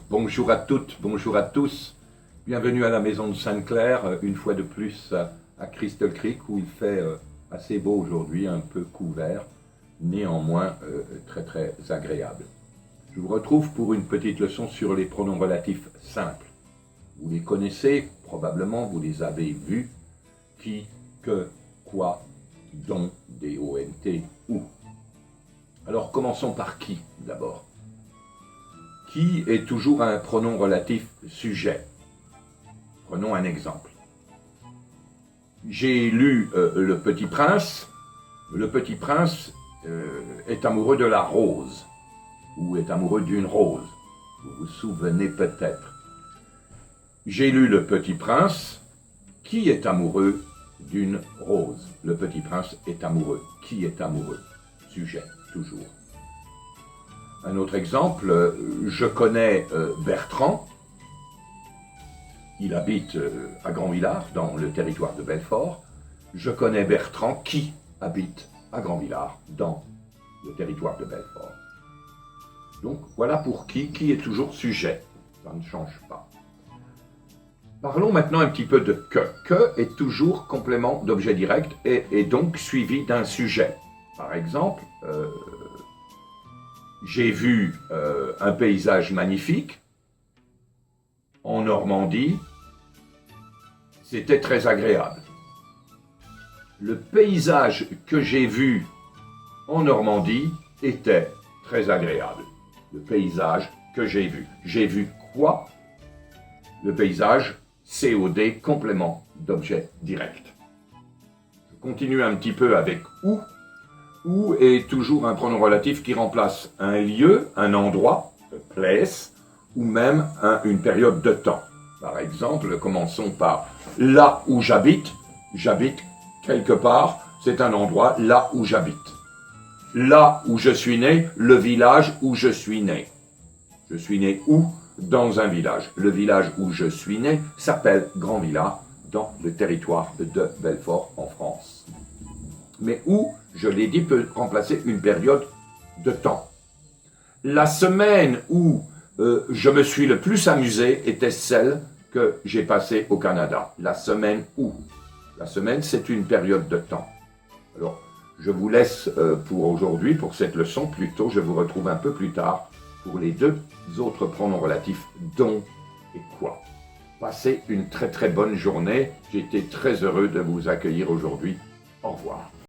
Bonjour à toutes, bonjour à tous. Bienvenue à la maison de Sainte-Claire, une fois de plus à Crystal Creek où il fait assez beau aujourd'hui, un peu couvert, néanmoins très agréable. Je vous retrouve pour une petite leçon sur les pronoms relatifs simples. Vous les connaissez, probablement vous les avez vus. Qui, que, quoi, dont, D-O-N-T, où. Alors commençons par qui d'abord. Qui est toujours un pronom relatif sujet. Prenons un exemple. J'ai lu Le Petit Prince. Le Petit Prince est amoureux de la rose, ou est amoureux d'une rose. Vous vous souvenez peut-être. J'ai lu Le Petit Prince. Qui est amoureux d'une rose? Le Petit Prince est amoureux. Qui est amoureux? Sujet, toujours. Un autre exemple, je connais Bertrand. Il habite à Grandvillars, dans le territoire de Belfort. Je connais Bertrand qui habite à Grandvillars, dans le territoire de Belfort. Donc voilà pour qui est toujours sujet. Ça ne change pas. Parlons maintenant un petit peu de que. Que est toujours complément d'objet direct et donc suivi d'un sujet. Par exemple, j'ai vu un paysage magnifique en Normandie. C'était très agréable. Le paysage que j'ai vu en Normandie était très agréable. Le paysage que j'ai vu. J'ai vu quoi? Le paysage, COD, complément d'objet direct. Je continue un petit peu avec où. Où est toujours un pronom relatif qui remplace un lieu, un endroit, a place, ou même une période de temps. Par exemple, commençons par là où j'habite. J'habite quelque part, c'est un endroit là où j'habite. Là où je suis né, le village où je suis né. Je suis né où? Dans un village. Le village où je suis né s'appelle Grandvillars, dans le territoire de Belfort, en France. Mais où, je l'ai dit, peut remplacer une période de temps. La semaine où je me suis le plus amusé était celle que j'ai passée au Canada. La semaine où. La semaine, c'est une période de temps. Alors, je vous laisse pour aujourd'hui, pour cette leçon. Plutôt, je vous retrouve un peu plus tard pour les deux autres pronoms relatifs, dont et quoi. Passez une très bonne journée. J'ai été très heureux de vous accueillir aujourd'hui. Au revoir.